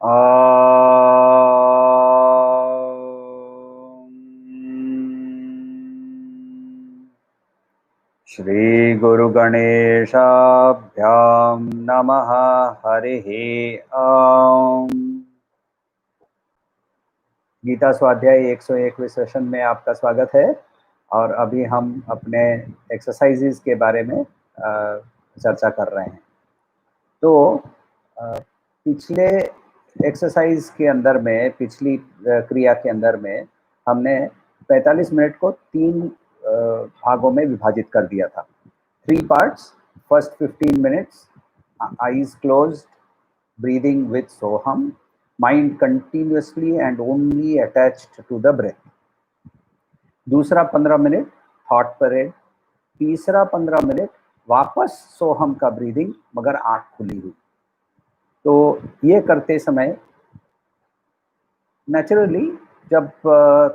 श्री गुरु गणेशाभ्यां नमः। हरिः ओम। गीता स्वाध्याय 101वें सेशन में आपका स्वागत है। और अभी हम अपने एक्सरसाइजेज के बारे में चर्चा कर रहे हैं। तो पिछले एक्सरसाइज के अंदर में, पिछली क्रिया के अंदर में हमने 45 मिनट को 3 भागों में विभाजित कर दिया था। 3 parts. First 15 minutes eyes closed, breathing with Soham, mind continuously and only attached to the breath. दूसरा 15 मिनट थॉट परेड। तीसरा 15 मिनट वापस सोहम का ब्रीदिंग, मगर आंख खुली हुई। तो ये करते समय नेचुरली जब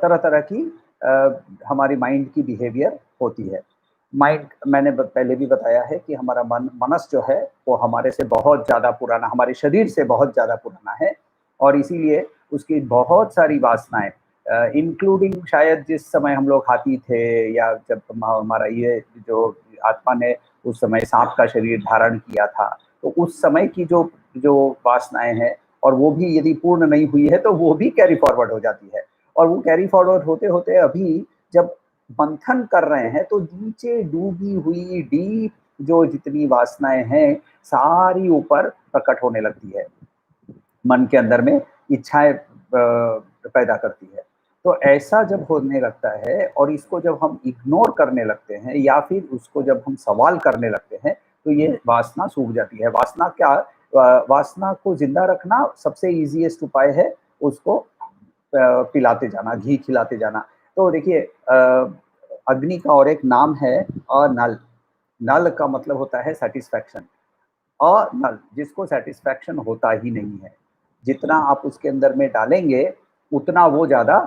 तरह तरह की हमारी माइंड की बिहेवियर होती है। माइंड, मैंने पहले भी बताया है कि हमारा मनस जो है वो हमारे से बहुत ज़्यादा पुराना, हमारे शरीर से बहुत ज़्यादा पुराना है, और इसीलिए उसकी बहुत सारी वासनाएं, इंक्लूडिंग शायद जिस समय हम लोग हाथी थे, या जब हमारा ये जो आत्मा ने उस समय सांप का शरीर धारण किया था, तो उस समय की जो जो वासनाएं हैं, और वो भी यदि पूर्ण नहीं हुई है तो वो भी कैरी फॉरवर्ड हो जाती है। और वो कैरी फॉरवर्ड होते होते अभी जब मंथन कर रहे हैं तो नीचे डूबी हुई डीप जो जितनी वासनाएं हैं सारी ऊपर प्रकट होने लगती है, मन के अंदर में इच्छाएं पैदा करती है। तो ऐसा जब होने लगता है और इसको जब हम इग्नोर करने लगते हैं या फिर उसको जब हम सवाल करने लगते हैं तो ये वासना सूख जाती है। वासना क्या, वासना को जिंदा रखना सबसे इजीएस्ट उपाय है, उसको पिलाते जाना, घी खिलाते जाना। तो देखिए, अग्नि का और एक नाम है अनल। नल का मतलब होता है सेटिस्फैक्शन। अनल, जिसको सेटिस्फैक्शन होता ही नहीं है, जितना आप उसके अंदर में डालेंगे उतना वो ज़्यादा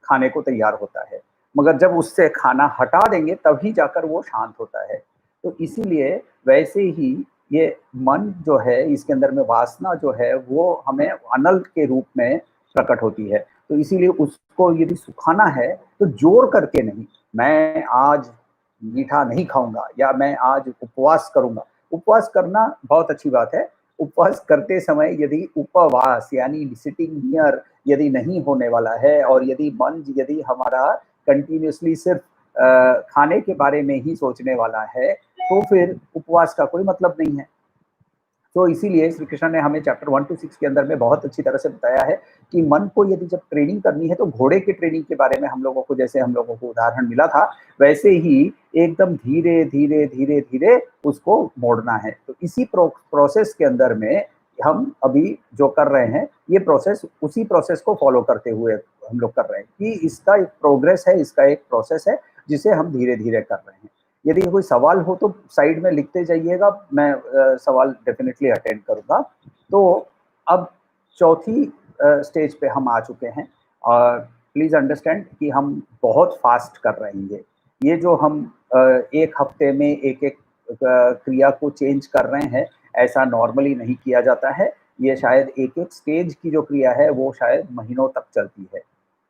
खाने को तैयार होता है, मगर जब उससे खाना हटा देंगे तभी जाकर वो शांत होता है। तो इसीलिए वैसे ही ये मन जो है, इसके अंदर में वासना जो है वो हमें अनल के रूप में प्रकट होती है। तो इसीलिए उसको यदि सुखाना है तो जोर करके नहीं, मैं आज मीठा नहीं खाऊंगा या मैं आज उपवास करूंगा। उपवास करना बहुत अच्छी बात है। उपवास करते समय यदि उपवास यानी सिटिंग नियर यदि नहीं होने वाला है, और यदि मन यदि हमारा कंटिन्यूअसली सिर्फ खाने के बारे में ही सोचने वाला है, तो फिर उपवास का कोई मतलब नहीं है। तो इसीलिए श्री कृष्ण ने हमें चैप्टर 1 to 6 के अंदर में बहुत अच्छी तरह से बताया है कि मन को यदि जब ट्रेनिंग करनी है तो घोड़े की ट्रेनिंग के बारे में हम लोगों को, जैसे हम लोगों को उदाहरण मिला था, वैसे ही एकदम धीरे धीरे धीरे धीरे उसको मोड़ना है। तो इसी प्रोसेस के अंदर में हम अभी जो कर रहे हैं, ये प्रोसेस उसी प्रोसेस को फॉलो करते हुए हम लोग कर रहे हैं कि इसका एक प्रोग्रेस है, इसका एक प्रोसेस है जिसे हम धीरे धीरे कर रहे हैं। यदि कोई सवाल हो तो साइड में लिखते जाइएगा, मैं सवाल डेफिनेटली अटेंड करूंगा। तो अब चौथी स्टेज पे हम आ चुके हैं, और प्लीज़ अंडरस्टैंड कि हम बहुत फास्ट कर रहे हैं। ये जो हम एक हफ्ते में एक एक क्रिया को चेंज कर रहे हैं, ऐसा नॉर्मली नहीं किया जाता है। ये शायद एक एक स्टेज की जो क्रिया है वो शायद महीनों तक चलती है।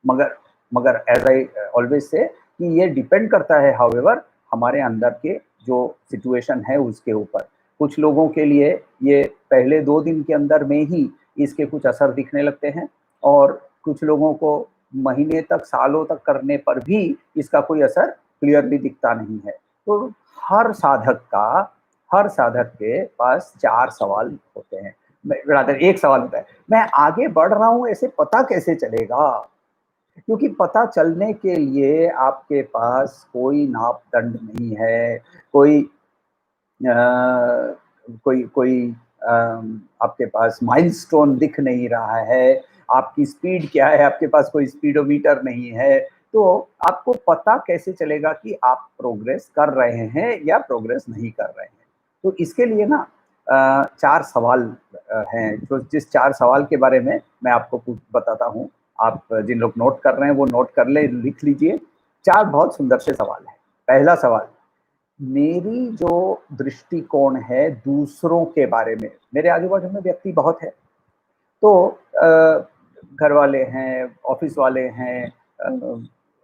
मगर मगर एज आई ऑलवेज से कि ये डिपेंड करता है हाउएवर हमारे अंदर के जो सिचुएशन है उसके ऊपर। कुछ लोगों के लिए ये पहले 2 दिन के अंदर में ही इसके कुछ असर दिखने लगते हैं, और कुछ लोगों को महीने तक, सालों तक करने पर भी इसका कोई असर क्लियरली दिखता नहीं है। तो हर साधक के पास 4 सवाल होते हैं, रादर एक सवाल होता है, मैं आगे बढ़ रहा हूँ ऐसे पता कैसे चलेगा? क्योंकि पता चलने के लिए आपके पास कोई मापदंड नहीं है, कोई कोई कोई आपके पास माइलस्टोन दिख नहीं रहा है, आपकी स्पीड क्या है, आपके पास कोई स्पीडोमीटर नहीं है। तो आपको पता कैसे चलेगा कि आप प्रोग्रेस कर रहे हैं या प्रोग्रेस नहीं कर रहे हैं? तो इसके लिए ना 4 सवाल हैं, जो जिस 4 सवाल के बारे में मैं आपको कुछ बताता हूँ। आप जिन लोग नोट कर रहे हैं वो नोट कर ले, लिख लीजिए। 4 बहुत सुंदर से सवाल हैं। पहला सवाल, मेरी जो दृष्टिकोण है दूसरों के बारे में, मेरे आजू बाजू में व्यक्ति बहुत है, तो घर वाले हैं, ऑफिस वाले हैं,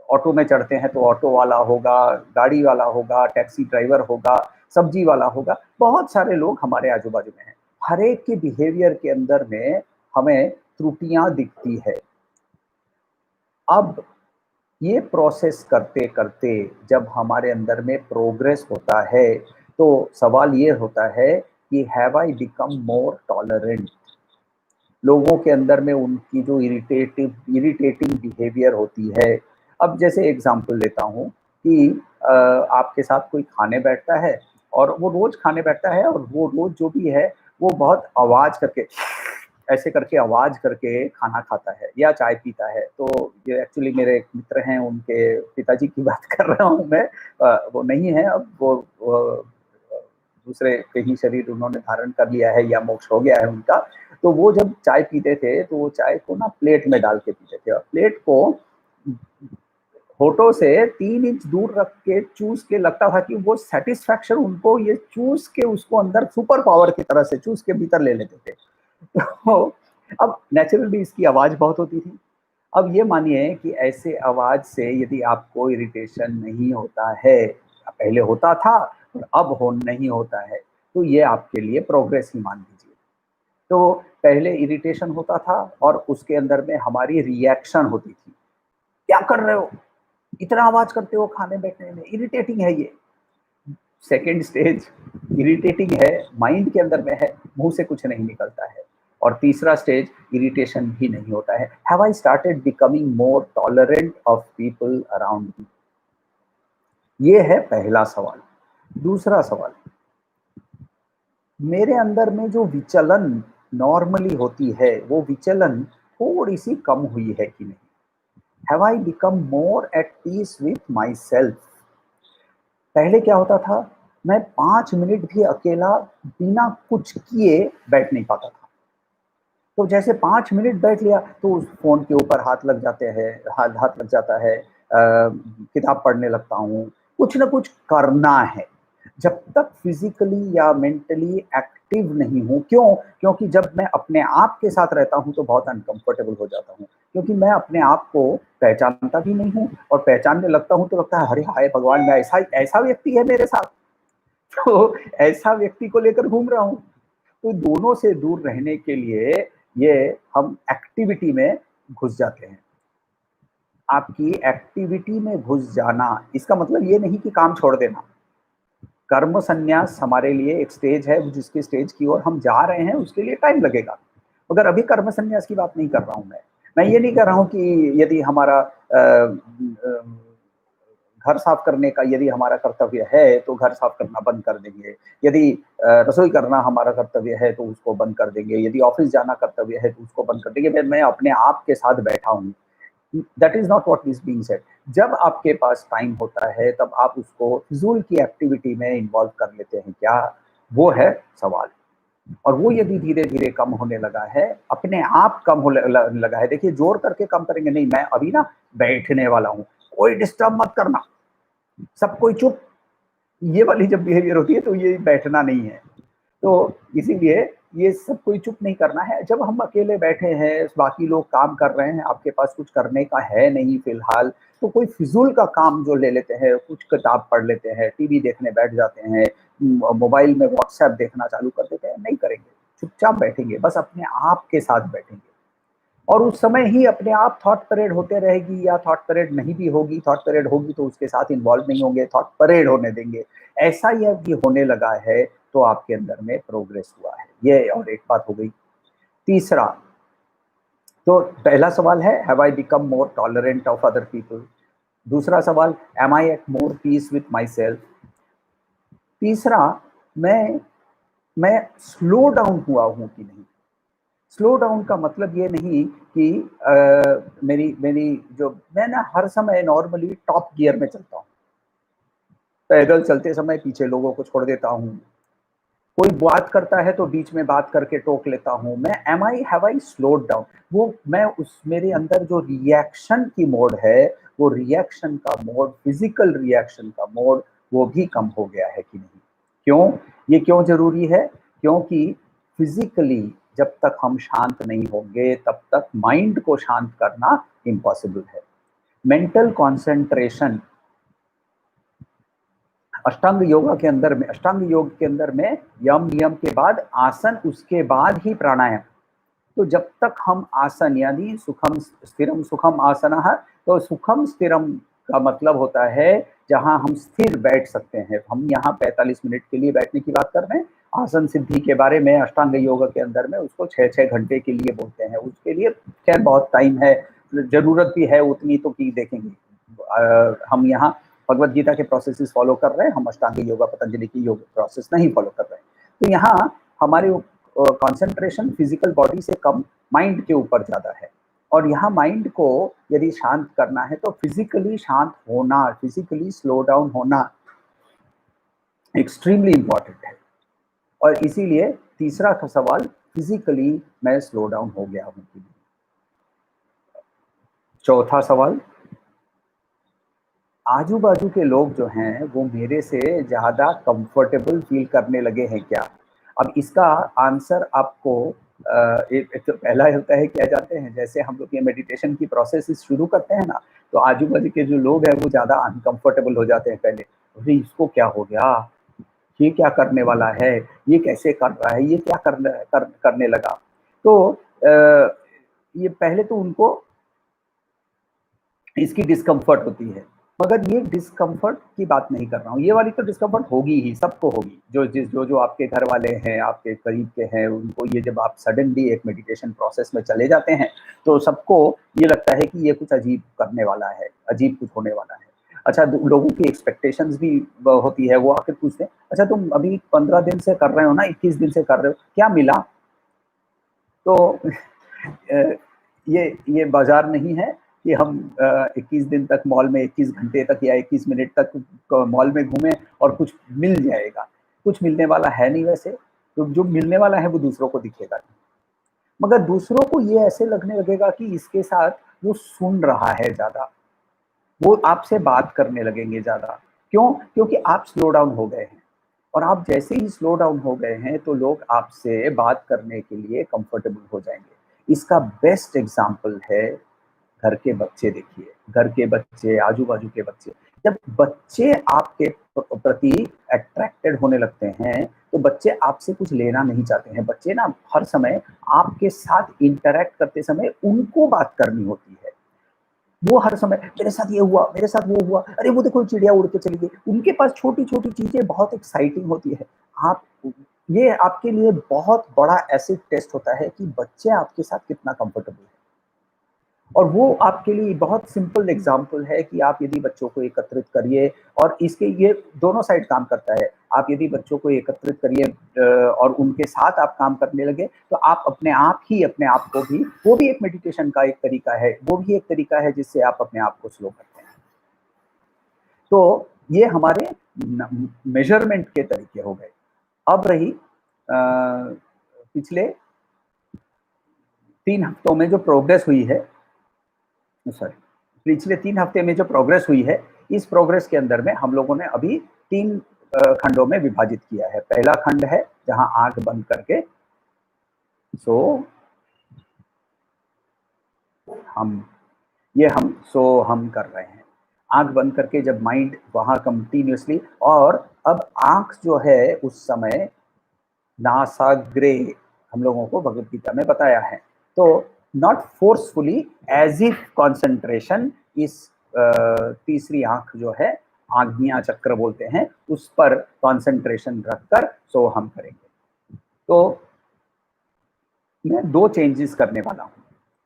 ऑटो में चढ़ते हैं तो ऑटो वाला होगा, गाड़ी वाला होगा, टैक्सी ड्राइवर होगा, सब्जी वाला होगा, बहुत सारे लोग हमारे आजू बाजू में हैं। हर एक के बिहेवियर के अंदर में हमें त्रुटियां दिखती है। अब ये प्रोसेस करते करते जब हमारे अंदर में प्रोग्रेस होता है तो सवाल ये होता है कि have I become more tolerant. लोगों के अंदर में उनकी जो इरिटेटिंग बिहेवियर होती है। अब जैसे एग्जांपल लेता हूँ कि आपके साथ कोई खाने बैठता है और वो रोज खाने बैठता है और वो रोज जो भी है वो बहुत आवाज करके ऐसे करके आवाज करके खाना खाता है या चाय पीता है। तो ये एक्चुअली मेरे एक मित्र हैं, उनके पिताजी की बात कर रहा हूँ मैं। वो नहीं है अब, वो दूसरे कहीं शरीर उन्होंने धारण कर लिया है या मोक्ष हो गया है उनका। तो वो जब चाय पीते थे तो वो चाय को ना प्लेट में डाल के पीते थे और प्लेट को होठों से 3 इंच दूर रख के चूस के लगता था कि वो सेटिस्फैक्शन उनको ये चूस के उसको अंदर सुपर पावर की तरह से चूस के भीतर ले लेते थे। तो अब नेचुरली इसकी आवाज बहुत होती थी। अब ये मानिए कि ऐसे आवाज से यदि आपको इरिटेशन नहीं होता है, पहले होता था और अब हो नहीं होता है, तो ये आपके लिए प्रोग्रेस ही मान लीजिए। तो पहले इरिटेशन होता था और उसके अंदर में हमारी रिएक्शन होती थी। क्या कर रहे हो? इतना आवाज करते हो खाने बैठने में, इरिटेटिंग है ये। सेकंड स्टेज इरिटेटिंग है, माइंड के अंदर में है, मुंह से कुछ नहीं निकलता है। और तीसरा स्टेज इरिटेशन भी नहीं होता है। Have I started becoming more tolerant of people around me? ये है पहला सवाल। दूसरा सवाल, मेरे अंदर में जो विचलन नॉर्मली होती है वो विचलन थोड़ी सी कम हुई है कि नहीं? Have I become more at peace with myself? पहले क्या होता था, मैं 5 मिनट भी अकेला बिना कुछ किए बैठ नहीं पाता था। तो जैसे 5 मिनट बैठ लिया तो उस फ़ोन के ऊपर हाथ लग जाते हैं, हाथ लग जाता है, किताब पढ़ने लगता हूँ, कुछ ना कुछ करना है। जब तक फिज़िकली या मेंटली एक्टिव नहीं हूँ, क्यों? क्योंकि जब मैं अपने आप के साथ रहता हूँ तो बहुत अनकम्फ़र्टेबल हो जाता हूँ, क्योंकि मैं अपने आप को पहचानता भी नहीं हूँ और पहचानने लगता हूँ तो लगता है, अरे हाय भगवान! मैं ऐसा ऐसा व्यक्ति है मेरे साथ। तो ऐसा व्यक्ति को लेकर घूम रहा हूँ। तो दोनों से दूर रहने के लिए ये हम एक्टिविटी में घुस जाते हैं। आपकी एक्टिविटी में घुस जाना इसका मतलब ये नहीं कि काम छोड़ देना। कर्म संन्यास हमारे लिए एक स्टेज है, जिसके स्टेज की ओर हम जा रहे हैं उसके लिए टाइम लगेगा। मगर अभी कर्म संन्यास की बात नहीं कर रहा हूँ मैं। मैं ये नहीं कह रहा हूँ कि यदि हमारा घर साफ करने का यदि हमारा कर्तव्य है तो घर साफ करना बंद कर देंगे। यदि रसोई करना हमारा कर्तव्य है तो उसको बंद कर देंगे। यदि ऑफिस जाना कर्तव्य है तो उसको बंद कर देंगे। मैं अपने आप के साथ बैठा हूँ। That is not what is being said. जब आपके पास टाइम होता है तब आप उसको फिजूल की एक्टिविटी में इन्वॉल्व कर लेते हैं क्या? वो है सवाल। और वो यदि धीरे धीरे कम होने लगा है, अपने आप कम होने लगा है, देखिए जोर करके कम करेंगे नहीं, मैं अभी ना बैठने वाला हूँ, कोई डिस्टर्ब मत करना, सब कोई चुप, ये वाली जब बिहेवियर होती है तो ये बैठना नहीं है। तो इसीलिए ये सब कोई चुप नहीं करना है। जब हम अकेले बैठे हैं, बाकी लोग काम कर रहे हैं, आपके पास कुछ करने का है नहीं फिलहाल, तो कोई फिजूल का काम जो ले लेते हैं, कुछ किताब पढ़ लेते हैं, टीवी देखने बैठ जाते हैं, मोबाइल में व्हाट्सएप देखना चालू कर देते हैं, नहीं करेंगे। चुपचाप बैठेंगे, बस अपने आप के साथ बैठेंगे और उस समय ही अपने आप थॉट परेड होते रहेगी या थॉट परेड नहीं भी होगी, थॉट परेड होगी तो उसके साथ इन्वॉल्व नहीं होंगे, थॉट परेड होने देंगे। ऐसा यदि होने लगा है तो आपके अंदर में प्रोग्रेस हुआ है। ये और एक बात हो गई। तीसरा, तो पहला सवाल है have I become more tolerant of other people? दूसरा सवाल, am I at more peace with myself? तीसरा, मैं स्लो डाउन हुआ हूं कि नहीं? स्लो डाउन का मतलब ये नहीं कि मेरी मेरी जो मैं ना हर समय नॉर्मली टॉप गियर में चलता हूँ। पैदल चलते समय पीछे लोगों को छोड़ देता हूँ। कोई बात करता है तो बीच में बात करके टोक लेता हूँ। मैं हैव आई स्लोड डाउन? वो मैं उस मेरे अंदर जो रिएक्शन की मोड है, वो रिएक्शन का मोड, फिजिकल रिएक्शन का मोड, वो भी कम हो गया है कि नहीं? क्यों? ये क्यों ज़रूरी है? क्योंकि फिज़िकली जब तक हम शांत नहीं होंगे तब तक माइंड को शांत करना इम्पॉसिबल है। मेंटल कंसंट्रेशन अष्टांग योग के अंदर में यम नियम के बाद आसन, उसके बाद ही प्राणायाम। तो जब तक हम आसन यानी सुखम स्थिरम सुखम आसनः, तो सुखम स्थिरम का मतलब होता है जहां हम स्थिर बैठ सकते हैं। हम यहाँ 45 मिनट के लिए बैठने की बात कर रहे हैं। आसन सिद्धि के बारे में अष्टांग योग के अंदर में उसको 6-6 घंटे के लिए बोलते हैं। उसके लिए खैर बहुत टाइम है, जरूरत भी है उतनी, तो की देखेंगे। हम यहाँ भगवत गीता के प्रोसेसेस फॉलो कर रहे हैं, हम अष्टांग योगा पतंजलि की योग प्रोसेस नहीं फॉलो कर रहे हैं। तो यहाँ हमारे कंसंट्रेशन फिजिकल बॉडी से कम माइंड के ऊपर ज्यादा है। और यहाँ माइंड को यदि शांत करना है तो फिजिकली शांत होना, फिजिकली स्लो डाउन होना एक्सट्रीमली इंपॉर्टेंट है। और इसीलिए तीसरा का सवाल, फिजिकली मैं स्लो डाउन हो गया हूं कि नहीं। चौथा सवाल, आजू बाजू के लोग जो हैं वो मेरे से ज्यादा कंफर्टेबल फील करने लगे हैं क्या। अब इसका आंसर आपको एक तो पहला होता है, क्या जानते हैं, जैसे हम लोग ये मेडिटेशन की प्रोसेस शुरू करते हैं ना, तो आजू बाजू के जो लोग हैं वो ज्यादा अनकंफर्टेबल हो जाते हैं पहले। अरे इसको क्या हो गया, ये क्या करने वाला है, ये कैसे कर रहा है, ये क्या करने लगा। तो ये पहले तो उनको इसकी डिस्कम्फर्ट होती है, मगर ये डिस्कम्फर्ट की बात नहीं कर रहा हूँ। ये वाली तो डिस्कम्फर्ट होगी ही, सबको होगी। जो आपके घर वाले हैं, आपके करीब के हैं, उनको ये जब आप सडनली एक मेडिटेशन प्रोसेस में चले जाते हैं तो सबको ये लगता है कि ये कुछ अजीब करने वाला है, अजीब कुछ होने वाला है। अच्छा, लोगों की एक्सपेक्टेशंस भी होती है। वो आकर पूछते हैं, अच्छा तुम अभी 15 दिन से कर रहे हो ना, 21 दिन से कर रहे हो, क्या मिला। तो ये बाजार नहीं है कि हम 21 दिन तक मॉल में 21 घंटे तक या 21 मिनट तक मॉल में घूमें और कुछ मिल जाएगा। कुछ मिलने वाला है नहीं वैसे। तो जो मिलने वाला है वो दूसरों को दिखेगा नहीं, मगर दूसरों को ये ऐसे लगने लगेगा कि इसके साथ वो सुन रहा है ज्यादा, वो आपसे बात करने लगेंगे ज्यादा। क्यों? क्योंकि आप स्लो डाउन हो गए हैं। और आप जैसे ही स्लो डाउन हो गए हैं तो लोग आपसे बात करने के लिए कंफर्टेबल हो जाएंगे। इसका बेस्ट एग्जाम्पल है घर के बच्चे। देखिए, घर के बच्चे, आजू बाजू के बच्चे, जब बच्चे आपके प्रति अट्रैक्टेड होने लगते हैं तो बच्चे आपसे कुछ लेना नहीं चाहते हैं। बच्चे ना हर समय आपके साथ इंटरैक्ट करते समय उनको बात करनी होती है। वो हर समय मेरे साथ ये हुआ, मेरे साथ वो हुआ, अरे वो देखो चिड़िया उड़ के चली गई। उनके पास छोटी छोटी चीजें बहुत एक्साइटिंग होती है। आप ये आपके लिए बहुत बड़ा एसिड टेस्ट होता है कि बच्चे आपके साथ कितना कंफर्टेबल है। और वो आपके लिए बहुत सिंपल एग्जाम्पल है कि आप यदि बच्चों को एकत्रित करिए, और इसके ये दोनों साइड काम करता है। आप यदि बच्चों को एकत्रित करिए और उनके साथ आप काम करने लगे तो आप अपने आप को भी, वो भी एक मेडिटेशन का एक तरीका है, वो भी एक तरीका है जिससे आप अपने आप को स्लो करते हैं। तो ये हमारे मेजरमेंट के तरीके हो गए। अब रही पिछले 3 हफ्तों में जो प्रोग्रेस हुई है, सॉरी, पिछले 3 हफ्ते में जो प्रोग्रेस हुई है, इस प्रोग्रेस के अंदर में हम लोगों ने अभी 3 खंडों में विभाजित किया है। पहला खंड है जहां आंख बंद करके हम कर रहे हैं। आंख बंद करके जब माइंड वहां कंटिन्यूसली, और अब आंख जो है उस समय नासाग्रे, हम लोगों को भगवत गीता में बताया है। तो not forcefully, as if concentration इस तीसरी आंख जो है, आग्नेय चक्र बोलते हैं, उस पर कॉन्सेंट्रेशन रखकर सो हम करेंगे। तो मैं 2 चेंजेस करने वाला हूँ।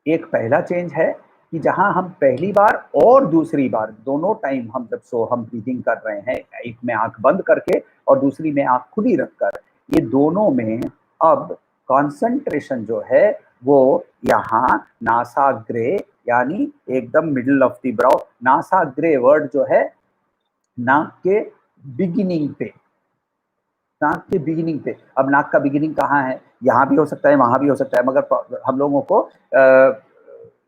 एक पहला चेंज है कि जहां हम पहली बार और दूसरी बार दोनों टाइम हम जब सो हम ब्रीदिंग कर रहे हैं, एक में आंख बंद करके और दूसरी में आंख खुली रखकर, ये दोनों में अब कॉन्सेंट्रेशन जो है वो यहाँ नासाग्रे, यानी एकदम मिडिल ऑफ द ब्राउ। नासाग्रे वर्ड जो है नाक के बिगिनिंग पे, नाक के बिगिनिंग पे। अब नाक का बिगिनिंग कहाँ है? यहाँ भी हो सकता है, वहां भी हो सकता है, मगर हम लोगों को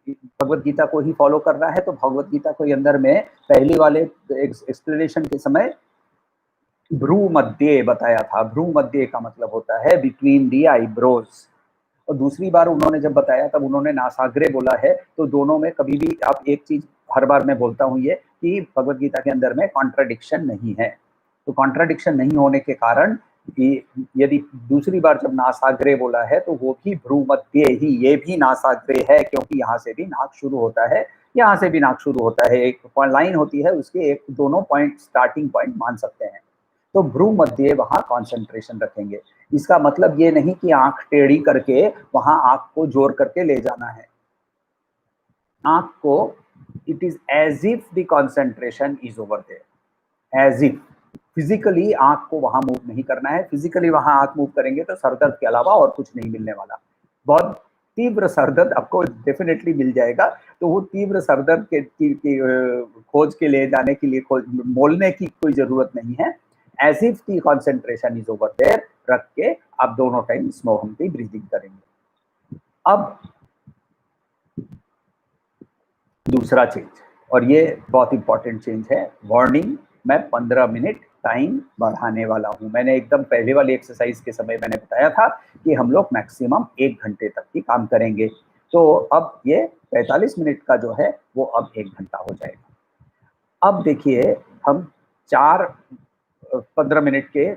भगवत गीता को ही फॉलो करना है। तो भगवत गीता के अंदर में पहली वाले एक्सप्लेनेशन के समय भ्रू मध्य बताया था। भ्रू मध्य का मतलब होता है बिटवीन दी आईब्रोज। और दूसरी बार उन्होंने जब बताया तब उन्होंने नासाग्रे बोला है। तो दोनों में कभी भी आप एक चीज हर बार मैं बोलता हूँ ये कि भगवत गीता के अंदर में कॉन्ट्राडिक्शन नहीं है। तो कॉन्ट्राडिक्शन नहीं होने के कारण यदि दूसरी बार जब नासाग्रे बोला है तो वो भी भ्रूमध्य ही, ये भी नासाग्रे है, क्योंकि यहाँ से भी नाक शुरू होता है, यहाँ से भी नाक शुरू होता है, एक लाइन होती है, उसके एक दोनों पॉइंट स्टार्टिंग पॉइंट मान सकते हैं। तो भ्रू मध्य वहां कॉन्सेंट्रेशन रखेंगे। इसका मतलब ये नहीं कि आंख टेढ़ी करके वहां आंख को जोर करके ले जाना है। आंख को it is as if the concentration is over there, as if. Physically आंख को वहां मूव नहीं करना है। फिजिकली वहां आंख मूव करेंगे तो सरदर्द के अलावा और कुछ नहीं मिलने वाला। बहुत तीव्र सरदर्द आपको डेफिनेटली मिल जाएगा। तो वो तीव्र सरदर्द की खोज के ले जाने के लिए मोलने की कोई जरूरत नहीं है। As if the concentration is over there रख के आप दोनों टाइम स्मोहम की ब्रीदिंग करेंगे। अब दूसरा चेंज, और ये बहुत इंपॉर्टेंट चेंज है, वार्निंग, मैं 15 मिनट टाइम बढ़ाने वाला हूं। मैंने एकदम पहले वाली एक्सरसाइज के समय मैंने बताया था कि हम लोग मैक्सिमम 1 घंटे तक ही काम करेंगे। तो अब ये 45 मिनट का जो है वो अब 1 घंटा हो जाएगा। अब देखिए हम 15 मिनट के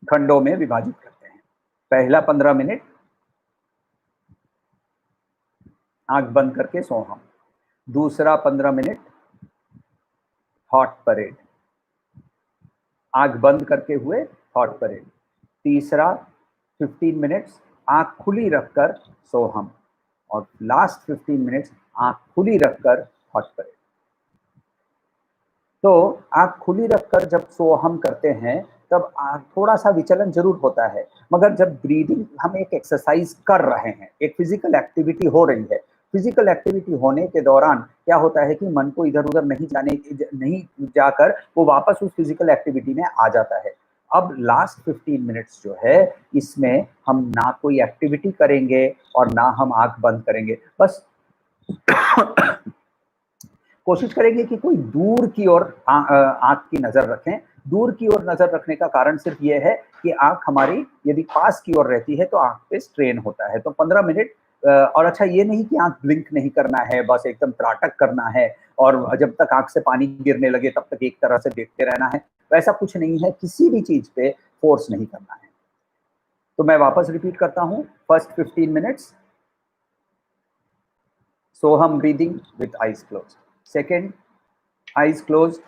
खंडों में विभाजित करते हैं। पहला 15 मिनट आंख बंद करके सोहम, दूसरा 15 मिनट थॉट परेड, आंख बंद करके हुए थॉट परेड, तीसरा 15 मिनट्स आंख खुली रखकर सोहम, और लास्ट 15 मिनट्स आंख खुली रखकर थॉट परेड। तो आंख खुली रखकर जब सोहम करते हैं तब थोड़ा सा विचलन जरूर होता है, मगर जब ब्रीदिंग हम एक एक्सरसाइज कर रहे हैं, एक फिजिकल एक्टिविटी हो रही है, फिजिकल एक्टिविटी होने के दौरान क्या होता है कि मन को इधर उधर नहीं जाकर वो वापस उस फिजिकल एक्टिविटी में आ जाता है। अब लास्ट 15 मिनट्स जो है इसमें हम ना कोई एक्टिविटी करेंगे और ना हम आंख बंद करेंगे, बस कोशिश करेंगे कि कोई दूर की ओर आंख की नजर रखें। दूर की ओर नजर रखने का कारण सिर्फ ये है कि आंख हमारी यदि पास की ओर रहती है तो आंख पे स्ट्रेन होता है। तो 15 मिनट, और अच्छा ये नहीं कि आंख ब्लिंक नहीं करना है, बस एकदम त्राटक करना है और जब तक आंख से पानी गिरने लगे तब तक एक तरह से देखते रहना है, वैसा कुछ नहीं है। किसी भी चीज पे फोर्स नहीं करना है। तो मैं वापस रिपीट करता हूं, first 15 minutes Soham breathing with eyes closed, second eyes closed,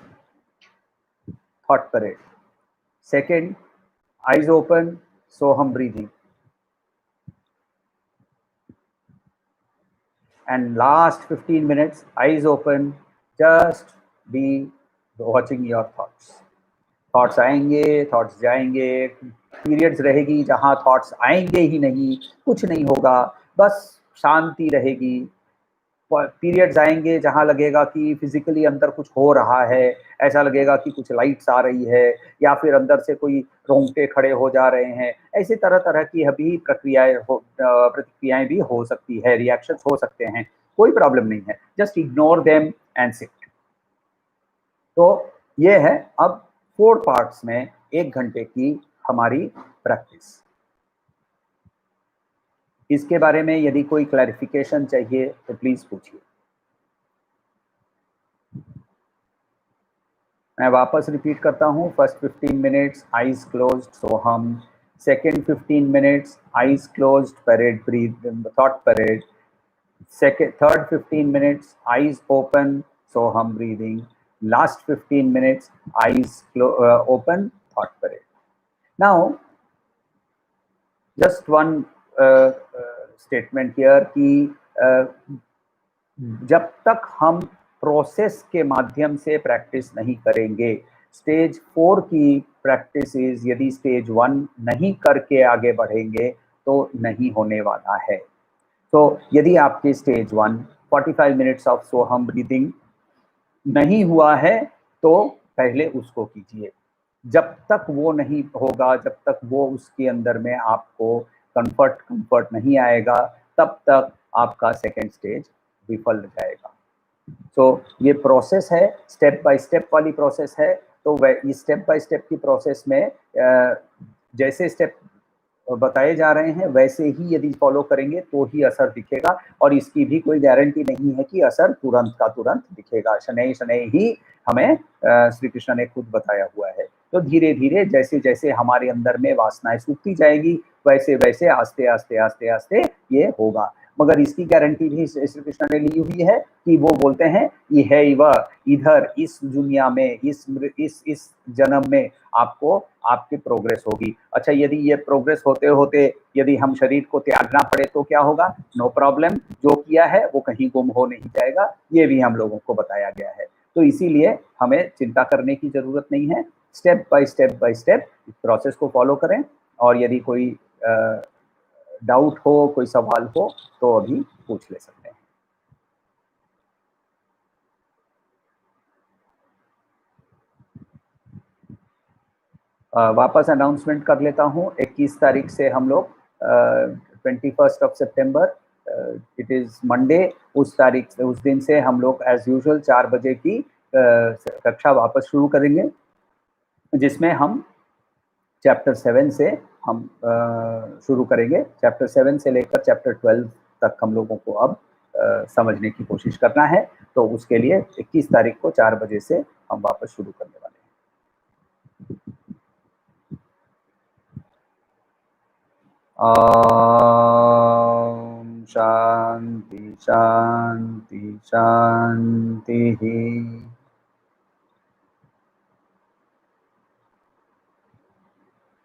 thought parade. Second, eyes open, soham breathing. And last 15 minutes, eyes open, just be watching your thoughts. Thoughts आएंगे, थॉट्स जाएंगे, पीरियड्स रहेगी जहां thoughts आएंगे ही नहीं, कुछ नहीं होगा, बस शांति रहेगी। पीरियड्स आएंगे जहां लगेगा कि फिजिकली अंदर कुछ हो रहा है, ऐसा लगेगा कि कुछ लाइट्स आ रही है या फिर अंदर से कोई रोंगटे खड़े हो जा रहे हैं। ऐसे तरह तरह की अभी प्रतिक्रियाएं भी हो सकती है, रिएक्शंस हो सकते हैं, कोई प्रॉब्लम नहीं है, just ignore them and sit. तो ये है अब 4 पार्ट्स में 1 घंटे की हमारी प्रैक्टिस। इसके बारे में यदि कोई क्लैरिफिकेशन चाहिए तो प्लीज पूछिए। मैं वापस रिपीट करता हूँ, first 15 minutes eyes closed Soham, second 15 minutes eyes closed parade breath thought parade, third 15 minutes eyes open Soham breathing, last 15 minutes eyes open thought parade. Now just one statement here कि जब तक हम प्रोसेस के माध्यम से प्रैक्टिस नहीं करेंगे, स्टेज 4 की प्रैक्टिस यदि स्टेज 1 नहीं करके आगे बढ़ेंगे तो नहीं होने वाला है। तो यदि आपके stage 1 45 minutes of Soham breathing नहीं हुआ है तो पहले उसको कीजिए। जब तक वो नहीं होगा, जब तक वो उसके अंदर में आपको कंफर्ट नहीं आएगा, तब तक आपका सेकेंड स्टेज विफल जाएगा। तो ये प्रोसेस है, स्टेप बाय स्टेप वाली प्रोसेस है। तो इस स्टेप बाय स्टेप की प्रोसेस में जैसे स्टेप बताए जा रहे हैं वैसे ही यदि फॉलो करेंगे तो ही असर दिखेगा, और इसकी भी कोई गारंटी नहीं है कि असर तुरंत का तुरंत दिखेगा। शनैः शनैः ही हमें श्री कृष्ण ने खुद बताया हुआ है। तो धीरे-धीरे जैसे-जैसे हमारे अंदर में वासनाएँ सूखती जाएगी, वैसे-वैसे आस्ते-आस्ते ये होगा। मगर इसकी गारंटी भी श्री कृष्ण ने ली हुई है कि वो बोलते हैं, इहैव, इधर इस दुनिया में, इस जन्म में आपको आपकी प्रोग्रेस होगी। अच्छा, यदि ये प्रोग्रेस होते-होते यदि हम शरीर को त्यागना पड़े तो क्या होगा? नो प्रॉब्लम, जो किया है वो कहीं गुम हो नहीं जाएगा, ये भी हम लोगों को बताया गया है। तो इसीलिए हमें चिंता करने की ज़रूरत नहीं है। स्टेप बाय स्टेप इस प्रोसेस को फ़ॉलो करें, और यदि कोई डाउट हो, कोई सवाल हो, तो अभी पूछ ले सकते हैं। वापस अनाउंसमेंट कर लेता हूँ। 21 तारीख से हम लोग 21st of September, it is Monday, उस दिन से हम लोग एज़ यूजुअल 4 बजे की कक्षा वापस शुरू करेंगे, जिसमें हम चैप्टर 7 से हम शुरू करेंगे। चैप्टर 7 से लेकर चैप्टर 12 तक हम लोगों को अब समझने की कोशिश करना है। तो उसके लिए 21 तारीख को 4 बजे से हम वापस शुरू करने वाले हैं। शांति शांति शांति।